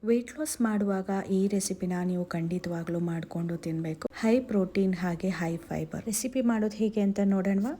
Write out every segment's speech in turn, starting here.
Weight loss ಮಾಡುವಾಗ ಈ ರೆಸಿಪಿನ ನೀವು ಖಂಡಿತವಾಗ್ಲೂ ಮಾಡಿಕೊಂಡು ತಿನ್ನಬೇಕು. ಹೈ ಪ್ರೋಟೀನ್ ಹಾಗೆ ಹೈ ಫೈಬರ್. ರೆಸಿಪಿ ಮಾಡೋದು ಹೇಗೆ ಅಂತ ನೋಡೋಣವಾ?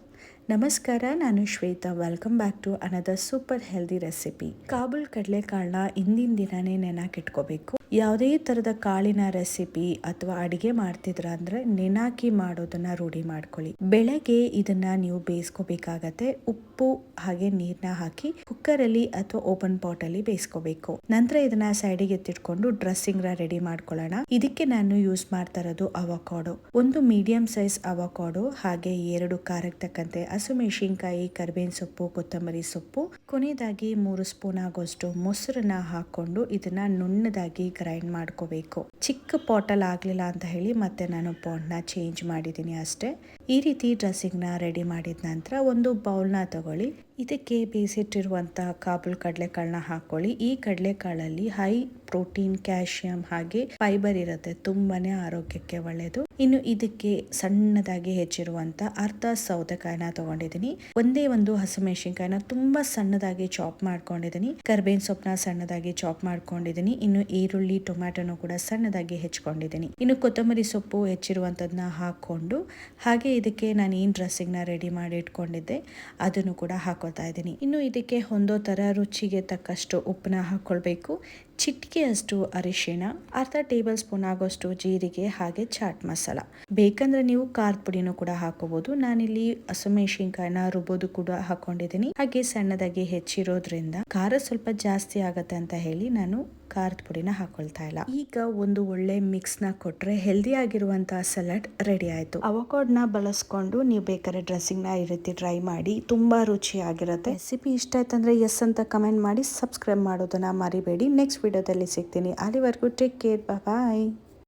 ನಮಸ್ಕಾರ, ನಾನು Shweta. Welcome back to another super healthy recipe. Kabul ಕಡಲೆಕಾಳನ್ನ ಹಿಂದಿನ ದಿನನೇ ನೆನಾಕಿಟ್ಕೋಬೇಕು. ಯಾವುದೇ ತರದ ಕಾಳಿನ ರೆಸಿಪಿ ಅಥವಾ ಅಡಿಗೆ ಮಾಡ್ತಿದ್ರ ಅಂದ್ರೆ ನೆನಾಕಿ ಮಾಡೋದನ್ನ ರೂಢಿ ಮಾಡ್ಕೊಳ್ಳಿ. ಬೆಳಗ್ಗೆ ಇದನ್ನ ನೀವು ಬೇಯಿಸ್ಕೋಬೇಕಾಗತ್ತೆ. ಉಪ್ಪು ಹಾಗೆ ನೀರ್ನ ಹಾಕಿ ಕುಕ್ಕರ್ ಅಲ್ಲಿ ಅಥವಾ ಓಪನ್ ಪಾಟ್ ಅಲ್ಲಿ ಬೇಯಿಸ್ಕೋಬೇಕು. ನಂತರ ಇದನ್ನ ಸೈಡಿಗೆ ಎತ್ತಿಟ್ಕೊಂಡು ಡ್ರೆಸ್ಸಿಂಗ್ ರೆಡಿ ಮಾಡ್ಕೊಳ್ಳೋಣ. ಇದಕ್ಕೆ ನಾನು ಯೂಸ್ ಮಾಡ್ತಾ ಇರೋದು ಅವಕಾಡೋ. ಒಂದು ಮೀಡಿಯಂ ಸೈಜ್ ಅವಕಾಡೋ, ಹಾಗೆ 2 ಖಾರಕ್ಕೆ ತಕ್ಕಂತೆ ಹಸಿಮೆಣಸಿನಕಾಯಿ, ಕರಿಬೇವಿನ ಸೊಪ್ಪು, ಕೊತ್ತಂಬರಿ ಸೊಪ್ಪು, ಕೊನೆಯದಾಗಿ 3 ಸ್ಪೂನ್ ಆಗೋಷ್ಟು ಮೊಸರನ್ನ ಹಾಕೊಂಡು ಇದನ್ನ ನುಣ್ಣದಾಗಿ ಗ್ರೈಂಡ್ ಮಾಡ್ಕೋಬೇಕು. ಚಿಕ್ಕ ಪಾಟಲ್ ಆಗ್ಲಿಲ್ಲ ಅಂತ ಹೇಳಿ ಮತ್ತೆ ನಾನು ಪಾಟ್ನ ಚೇಂಜ್ ಮಾಡಿದ್ದೀನಿ ಅಷ್ಟೇ. ಈ ರೀತಿ ಡ್ರೆಸ್ಸಿಂಗ್ ನ ರೆಡಿ ಮಾಡಿದ ನಂತರ ಒಂದು ಬೌಲ್ನ ತಗೊಳ್ಳಿ. ಇದಕ್ಕೆ ಬೇಯಿಸಿಟ್ಟಿರುವಂತ ಕಾಬೂಲ್ ಕಡಲೆಕಾಳನ್ನ ಹಾಕೊಳ್ಳಿ. ಈ ಕಡಲೆಕಾಳಲ್ಲಿ ಹೈ ಪ್ರೋಟೀನ್, ಕ್ಯಾಲ್ಸಿಯಂ ಹಾಗೆ ಫೈಬರ್ ಇರುತ್ತೆ. ತುಂಬಾನೇ ಆರೋಗ್ಯಕ್ಕೆ ಒಳ್ಳೆಯದು. ಇನ್ನು ಇದಕ್ಕೆ ಸಣ್ಣದಾಗಿ ಹೆಚ್ಚಿರುವಂತ ಅರ್ಧ ಸೌತೆಕಾಯಿನ ತಗೊಂಡಿದ್ದೀನಿ. ಒಂದೇ ಒಂದು ಹಸಿಮೆಣಸಿನಕಾಯಿನ ತುಂಬಾ ಸಣ್ಣದಾಗಿ ಚಾಪ್ ಮಾಡ್ಕೊಂಡಿದ್ದೀನಿ. ಕರಿಬೇವಿನ ಸೊಪ್ಪನ್ನ ಸಣ್ಣದಾಗಿ ಚಾಪ್ ಮಾಡ್ಕೊಂಡಿದ್ದೀನಿ. ಇನ್ನು ಈರುಳ್ಳಿ, ಟೊಮ್ಯಾಟೊನು ಕೂಡ ಸಣ್ಣದಾಗಿ ಹೆಚ್ಕೊಂಡಿದ್ದೀನಿ. ಇನ್ನು ಕೊತ್ತಂಬರಿ ಸೊಪ್ಪು ಹೆಚ್ಚಿರುವಂತದನ್ನ ಹಾಕೊಂಡು, ಹಾಗೆ ಇದಕ್ಕೆ ನಾನು ಏನ್ ಡ್ರೆಸ್ಸಿಂಗ್ ನ ರೆಡಿ ಮಾಡಿ ಇಟ್ಕೊಂಡಿದ್ದೆ ಅದನ್ನು ಕೂಡ ಹಾಕೋತಾ ಇದ್ದೀನಿ. ಇನ್ನು ಇದಕ್ಕೆ ಹೊಂದೋ ತರ ರುಚಿಗೆ ತಕ್ಕಷ್ಟು ಉಪ್ಪನ್ನ ಹಾಕೊಳ್ಬೇಕು. ಚಿಟಿಕೆಯಷ್ಟು ಅರಿಶಿಣ, ಅರ್ಧ ಟೇಬಲ್ ಸ್ಪೂನ್ ಆಗೋಷ್ಟು ಜೀರಿಗೆ ಹಾಗೆ ಚಾಟ್ ಮಸಾಲ. ಬೇಕಂದ್ರೆ ನೀವು ಖಾರದ ಪುಡಿನೂ ಕೂಡ ಹಾಕೋಬಹುದು. ನಾನಿಲ್ಲಿ ಹಸಿಮೆಣಸಿನಕಾಯಿನ ರುಬ್ಬೋದು ಕೂಡ ಹಾಕೊಂಡಿದ್ದೀನಿ. ಹಾಗೆ ಸಣ್ಣದಾಗಿ ಹೆಚ್ಚಿರೋದ್ರಿಂದ ಖಾರ ಸ್ವಲ್ಪ ಜಾಸ್ತಿ ಆಗತ್ತೆ ಅಂತ ಹೇಳಿ ನಾನು ಖಾರದ ಪುಡಿನ ಹಾಕೊಳ್ತಾ ಇಲ್ಲ. ಈಗ ಒಂದು ಒಳ್ಳೆ ಮಿಕ್ಸ್ ನ ಕೊಟ್ರೆ ಹೆಲ್ದಿ ಆಗಿರುವಂತಹ ಸಲಾಡ್ ರೆಡಿ ಆಯ್ತು. ಅವಕಾಡೋನ ಬಳಸ್ಕೊಂಡು ನೀವು ಬೇಕಾದ್ರೆ ಡ್ರೆಸ್ಸಿಂಗ್ ನ ಈ ರೀತಿ ಟ್ರೈ ಮಾಡಿ, ತುಂಬಾ ರುಚಿಯಾಗಿರುತ್ತೆ. ರೆಸಿಪಿ ಇಷ್ಟ ಆಯ್ತಂದ್ರೆ ಎಸ್ ಅಂತ ಕಮೆಂಟ್ ಮಾಡಿ, ಸಬ್ಸ್ಕ್ರೈಬ್ ಮಾಡೋದನ್ನ ಮರಿಬೇಡಿ. ನೆಕ್ಸ್ಟ್ ವಿಡಿಯೋದಲ್ಲಿ ಸಿಗ್ತೀನಿ. ಅಲ್ಲಿವರೆಗೂ ಟೇಕ್ ಕೇರ್, ಬಾಯ್.